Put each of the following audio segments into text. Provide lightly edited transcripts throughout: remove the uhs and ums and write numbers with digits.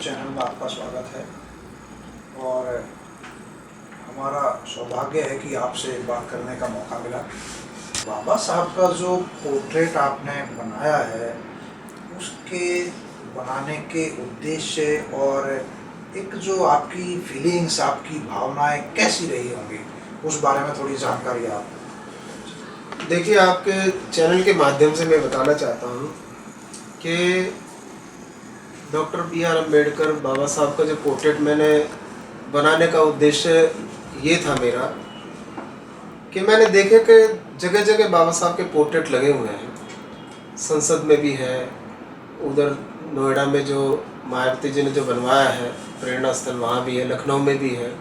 Channel में आपका स्वागत है और हमारा सौभाग्य है कि आपसे बात करने का मौका मिला। बाबा साहब का जो पोर्ट्रेट आपने बनाया है उसके बनाने के उद्देश्य और एक जो आपकी फीलिंग्स, आपकी भावनाएं कैसी रही होंगी, उस बारे में थोड़ी जानकारी आप। देखिए, आपके चैनल के माध्यम से मैं बताना चाहता हूँ कि डॉक्टर B.R. अम्बेडकर बाबा साहब का जो पोर्ट्रेट मैंने बनाने का उद्देश्य ये था मेरा कि मैंने देखे कि जगह जगह बाबा साहब के पोर्ट्रेट लगे हुए हैं। संसद में भी है, उधर नोएडा में जो मायावती जी ने जो बनवाया है प्रेरणा स्थल वहाँ भी है, लखनऊ में भी है,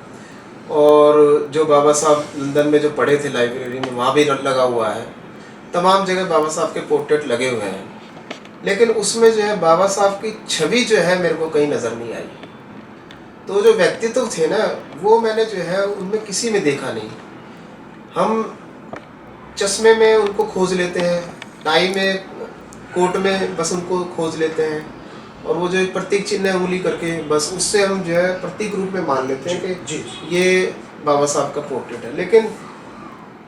और जो बाबा साहब लंदन में जो पढ़े थे लाइब्रेरी में वहाँ भी लगा हुआ है। तमाम जगह बाबा साहब के पोर्ट्रेट लगे हुए हैं, लेकिन उसमें जो है बाबा साहब की छवि जो है मेरे को कहीं नज़र नहीं आई। तो जो व्यक्तित्व थे ना, वो मैंने जो है उनमें किसी में देखा नहीं। हम चश्मे में उनको खोज लेते हैं, टाई में, कोट में बस उनको खोज लेते हैं, और वो जो एक प्रतीक चिन्ह है उंगली करके, बस उससे हम जो है प्रतीक रूप में मान लेते हैं कि ये बाबा साहब का पोर्ट्रेट है। लेकिन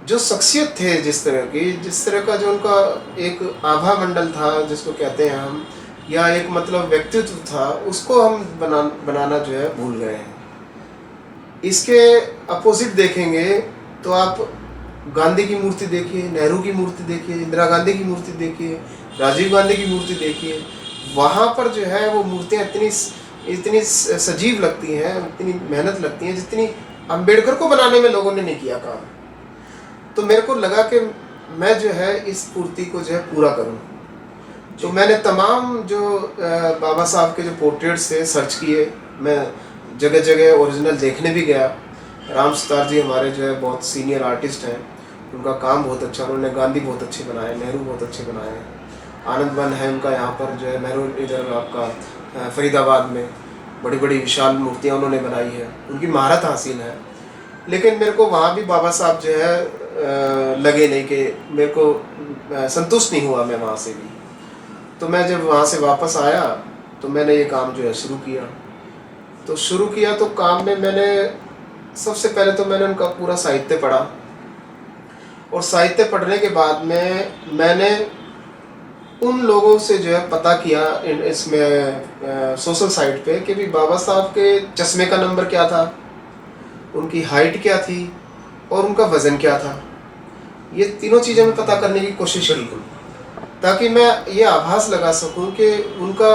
जो शख्सियत थे, जिस तरह का जो उनका एक आभा मंडल था जिसको कहते हैं हम, या एक मतलब व्यक्तित्व था, उसको हम बनाना जो है भूल गए हैं। इसके अपोजिट देखेंगे तो आप गांधी की मूर्ति देखिए, नेहरू की मूर्ति देखिए, इंदिरा गांधी की मूर्ति देखिए, राजीव गांधी की मूर्ति देखिए, वहाँ पर जो है वो मूर्तियाँ इतनी सजीव लगती हैं, इतनी मेहनत लगती हैं जितनी अम्बेडकर को बनाने में लोगों ने नहीं किया काम। तो मेरे को लगा कि मैं जो है इस पूर्ति को जो है पूरा करूं। तो मैंने तमाम जो बाबा साहब के जो पोर्ट्रेट्स थे सर्च किए, मैं जगह जगह ओरिजिनल देखने भी गया। राम सुतार जी हमारे जो है बहुत सीनियर आर्टिस्ट हैं, उनका काम बहुत अच्छा, उन्होंने गांधी बहुत अच्छे बनाए, नेहरू बहुत अच्छे बनाए, आनंद वन है उनका यहाँ पर जो है, नेहरू इधर आपका फरीदाबाद में बड़ी बड़ी विशाल मूर्तियाँ उन्होंने बनाई है, उनकी महारत हासिल है। लेकिन मेरे को वहाँ भी बाबा साहब जो है लगे नहीं, कि मेरे को संतुष्ट नहीं हुआ मैं वहाँ से भी। तो मैं जब वहाँ से वापस आया तो मैंने ये काम जो है शुरू किया। तो काम में मैंने सबसे पहले तो मैंने उनका पूरा साहित्य पढ़ा, और साहित्य पढ़ने के बाद में मैंने उन लोगों से जो है पता किया इसमें सोशल साइट पे कि भी बाबा साहब के चश्मे का नंबर क्या था, उनकी हाइट क्या थी और उनका वज़न क्या था। ये तीनों चीज़ें मैं पता करने की कोशिश की, ताकि मैं ये आभास लगा सकूं कि उनका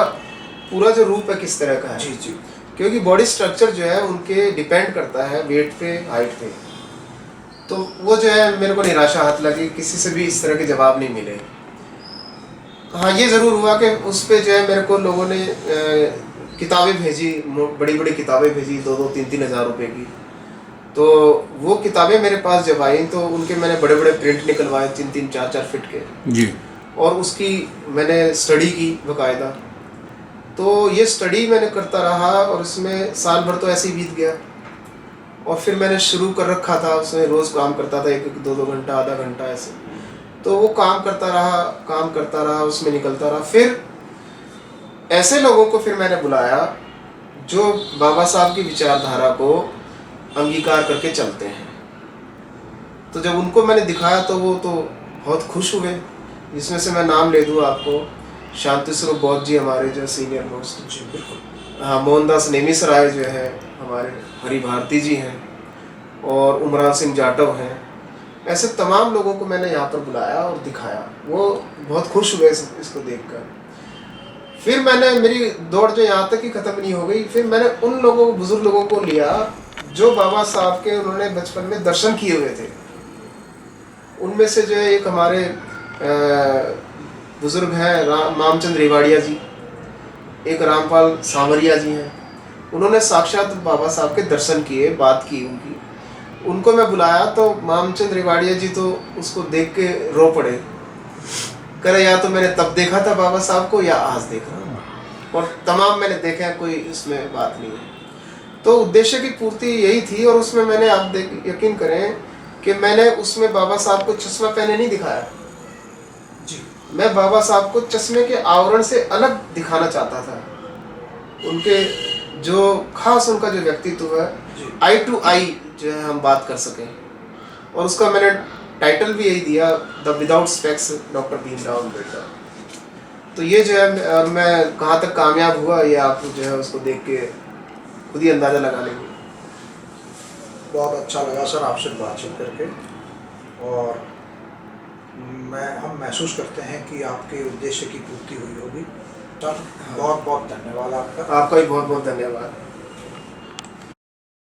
पूरा जो रूप है किस तरह का है। जी। क्योंकि बॉडी स्ट्रक्चर जो है उनके डिपेंड करता है वेट पे, हाइट पे। तो वो जो है मेरे को निराशा हाथ लगी, किसी से भी इस तरह के जवाब नहीं मिले। हाँ, ये ज़रूर हुआ कि उस पर जो है मेरे को लोगों ने किताबें भेजी, बड़ी बड़ी किताबें भेजी, 2-3 हज़ार रुपये की। तो वो किताबें मेरे पास जब आई तो उनके मैंने बड़े बड़े प्रिंट निकलवाए, 3-3, 4-4 फीट के जी, और उसकी मैंने स्टडी की बाकायदा। तो ये स्टडी मैंने करता रहा और उसमें साल भर तो ऐसे ही बीत गया। और फिर मैंने शुरू कर रखा था, उसमें रोज़ काम करता था, 1-2 घंटा, आधा घंटा ऐसे। तो वो काम करता रहा, उसमें निकलता रहा। फिर ऐसे लोगों को फिर मैंने बुलाया जो बाबा साहब की विचारधारा को अंगीकार करके चलते हैं। तो जब उनको मैंने दिखाया तो वो तो बहुत खुश हुए, जिसमें से मैं नाम ले दूँ आपको, शांति स्वरूप बौद्ध जी हमारे जो सीनियर मोस्ट, जी बिल्कुल। हाँ, मोहनदास नेमिसराय जो है हमारे, हरि भारती जी हैं, और उमरान सिंह जाटव हैं। ऐसे तमाम लोगों को मैंने यहाँ पर बुलाया और दिखाया, वो बहुत खुश हुए इसको देखकर। फिर मैंने, मेरी दौड़ जो यहाँ तक ही ख़त्म नहीं हो गई, फिर मैंने उन लोगों को, बुज़ुर्ग लोगों को लिया जो बाबा साहब के उन्होंने बचपन में दर्शन किए हुए थे। उनमें से जो है एक हमारे बुज़ुर्ग हैं मामचंद रेवाड़िया जी, एक रामपाल सांवरिया जी हैं। उन्होंने साक्षात बाबा साहब के दर्शन किए, बात की उनकी। उनको मैं बुलाया तो मामचंद रेवाड़िया जी तो उसको देख के रो पड़े, करे या तो मैंने तब देखा था बाबा साहब को या आज देख रहा हूँ, और तमाम मैंने देखा है, कोई इसमें बात नहीं है। तो उद्देश्य की पूर्ति यही थी। और उसमें मैंने, आप यकीन करें कि मैंने उसमें बाबा साहब को चश्मा पहने नहीं दिखाया जी, मैं बाबा साहब को चश्मे के आवरण से अलग दिखाना चाहता था। उनके जो खास उनका जो व्यक्तित्व है, जी। आई टू आई जो है हम बात कर सकें। और उसका मैंने टाइटल भी यही दिया, the without specs doctor Bhimrao Ambedkar. तो ये जो है और मैं कहाँ तक कामयाब हुआ ये आप जो है उसको देख के खुद ही अंदाज़ा लगा लेंगे। बहुत अच्छा लगा सर आपसे बातचीत करके, और हम महसूस करते हैं कि आपके उद्देश्य की पूर्ति हुई होगी। सर बहुत बहुत धन्यवाद आपका। आपका भी बहुत बहुत धन्यवाद।